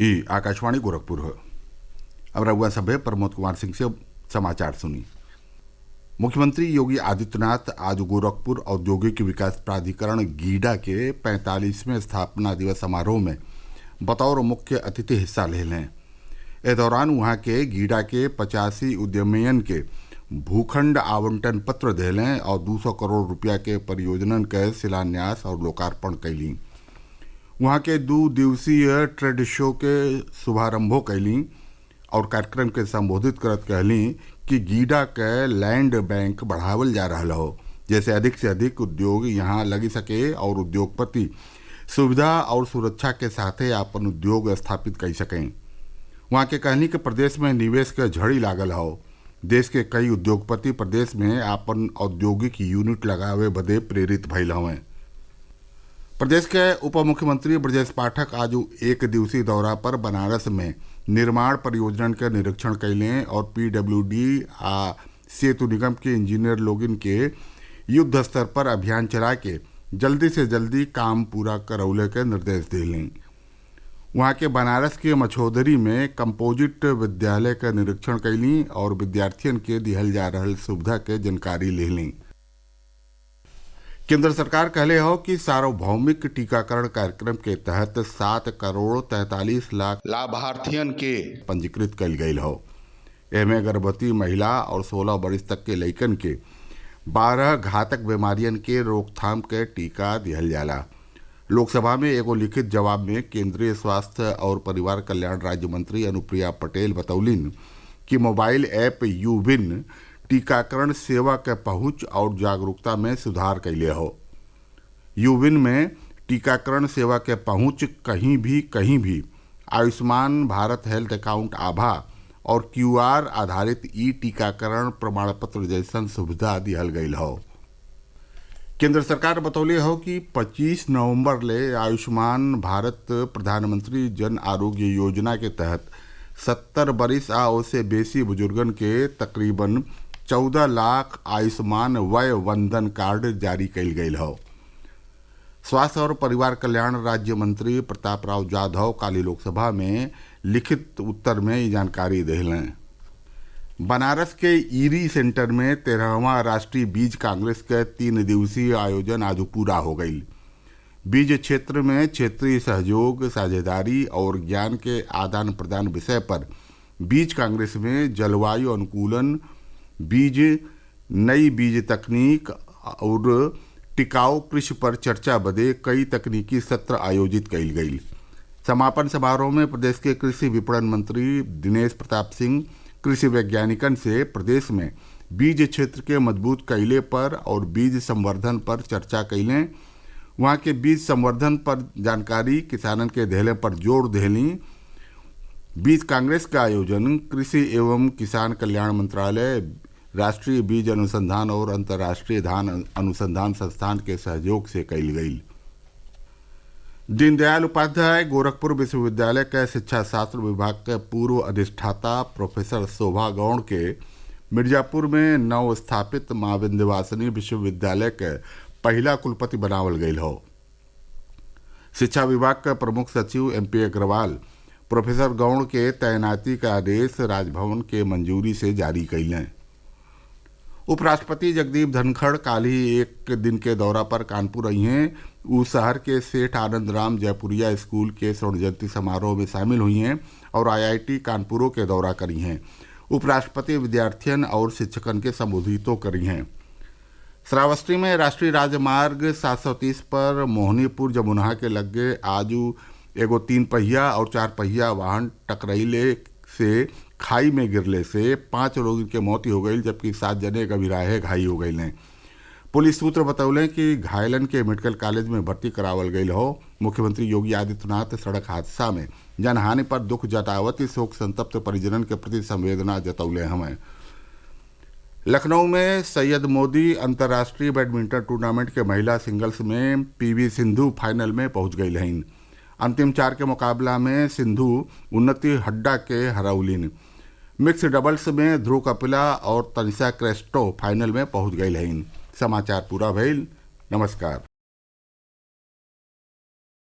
ई आकाशवाणी गोरखपुर है। अब रघुआ सभे प्रमोद कुमार सिंह से समाचार सुनी। मुख्यमंत्री योगी आदित्यनाथ आज गोरखपुर औद्योगिक विकास प्राधिकरण गीडा के 45वें स्थापना दिवस समारोह में बतौर मुख्य अतिथि हिस्सा ले लें। इस दौरान वहां के गीडा के 85 उद्यमियन के भूखंड आवंटन पत्र देलें और 200 करोड़ रुपया के परियोजनन के शिलान्यास और लोकार्पण कैली। वहां के 2 दिवसीय ट्रेड शो के शुभारंभो कैली और कार्यक्रम के संबोधित करत कहली कि गीडा के लैंड बैंक बढ़ावल जा रहा हो, जैसे अधिक से अधिक उद्योग यहाँ लगी सके और उद्योगपति सुविधा और सुरक्षा के साथे अपन उद्योग स्थापित कर सकें। वहाँ के कहनी कि प्रदेश में निवेश के झड़ी लागल हो। देश के कई उद्योगपति प्रदेश में अपन औद्योगिक यूनिट लगावे बदे प्रेरित भइल हवें। प्रदेश के उप मुख्यमंत्री ब्रजेश पाठक आज एक दिवसीय दौरा पर बनारस में निर्माण परियोजनन के निरीक्षण कैलें और पीडब्ल्यूडी आ सेतु निगम के इंजीनियर लोगिन के युद्ध स्तर पर अभियान चला के जल्दी से जल्दी काम पूरा करौले के निर्देश दिलें। वहाँ के बनारस के मछोदरी में कंपोजिट विद्यालय का निरीक्षण कैली और विद्यार्थियों के दिहल जा रहल सुविधा के जानकारी ले ली। केंद्र सरकार कहले हो कि सार्वभौमिक टीकाकरण कार्यक्रम के तहत 7 करोड़ 43 लाख लाभार्थियन के पंजीकृत कल गई हो। एमे गर्भवती महिला और 16 वर्ष तक के लइकन के 12 घातक बीमारियन के रोकथाम के टीका दिहल जाला। लोकसभा में एगो लिखित जवाब में केंद्रीय स्वास्थ्य और परिवार कल्याण राज्य मंत्री अनुप्रिया पटेल बतौलिन कि मोबाइल ऐप यूविन टीकाकरण सेवा के पहुंच और जागरूकता में सुधार कैले हो। यूविन में टीकाकरण सेवा के पहुंच कहीं भी आयुष्मान भारत हेल्थ अकाउंट आभा और QR आधारित ई टीकाकरण प्रमाण पत्र जैसन सुविधा दिहल गई हो। केंद्र सरकार बतौले हो कि 25 नवंबर ले आयुष्मान भारत प्रधानमंत्री जन आरोग्य योजना के तहत 70 बरिस आ ओसे बेसी बुजुर्गन के तकरीबन 14 लाख आयुष्मान वय वंदन कार्ड जारी कैल गई हो। स्वास्थ्य और परिवार कल्याण राज्य मंत्री प्रताप राव जाधव काली लोकसभा में लिखित उत्तर में ये जानकारी दिलें। बनारस के ईरी सेंटर में 13वां राष्ट्रीय बीज कांग्रेस के 3 दिवसीय आयोजन आज पूरा हो गई। बीज क्षेत्र में क्षेत्रीय सहयोग, साझेदारी और ज्ञान के आदान प्रदान विषय पर बीज कांग्रेस में जलवायु अनुकूलन, बीज, नई बीज तकनीक और टिकाऊ कृषि पर चर्चा बदे कई तकनीकी सत्र आयोजित कईल गई। समापन समारोह में प्रदेश के कृषि विपणन मंत्री दिनेश प्रताप सिंह कृषि वैज्ञानिकन से प्रदेश में बीज क्षेत्र के मजबूत कैले पर और बीज संवर्धन पर चर्चा कैलें। वहाँ के बीज संवर्धन पर जानकारी किसानन के देहले पर जोर देली। बीज कांग्रेस का आयोजन कृषि एवं किसान कल्याण मंत्रालय, राष्ट्रीय बीज अनुसंधान और अंतर्राष्ट्रीय धान अनुसंधान संस्थान के सहयोग से कैल गई। दीनदयाल उपाध्याय गोरखपुर विश्वविद्यालय के शिक्षा शास्त्र विभाग के पूर्व अधिष्ठाता प्रोफेसर शोभा गौड़ के मिर्जापुर में नव स्थापित मां विंध्यवासिनी विश्वविद्यालय के पहला कुलपति बनावल गई हो। शिक्षा विभाग के प्रमुख सचिव MP अग्रवाल प्रोफेसर गौड़ के तैनाती का आदेश राजभवन के मंजूरी से जारी कैलें। उपराष्ट्रपति जगदीप धनखड़ काल ही एक दिन के दौरा पर कानपुर आई हैं। वो शहर के सेठ आनंद राम जयपुरिया स्कूल के स्वर्ण जयंती समारोह में शामिल हुई हैं और IIT कानपुरों के दौरा करी हैं। उपराष्ट्रपति विद्यार्थियन और शिक्षकन के संबोधितों करी हैं। श्रावस्ती में राष्ट्रीय राजमार्ग 730 पर मोहनीपुर जमुना के लगे आज एगो 3 पहिया और 4 पहिया वाहन टकराइले से खाई में गिरले से 5 लोगों की मौत हो गई, जबकि 7 जने गंभीर घायल हो गई हैं। पुलिस सूत्र बतौले कि घायलन के मेडिकल कॉलेज में भर्ती करावल गई हो। मुख्यमंत्री योगी आदित्यनाथ सड़क हादसा में जनहानि पर दुख जतावती शोक संतप्त परिजनन के प्रति संवेदना जतौले हमें। लखनऊ में सैयद मोदी अंतर्राष्ट्रीय बैडमिंटन टूर्नामेंट के महिला सिंगल्स में PV सिंधु फाइनल में पहुंच गई हैं। अंतिम 4 के मुकाबला में सिंधु उन्नति हड्डा के हरौलिन। मिक्स डबल्स में ध्रुव कपिला और तनिषा क्रेस्टो फाइनल में पहुंच गई हैं। समाचार पूरा भइल। नमस्कार।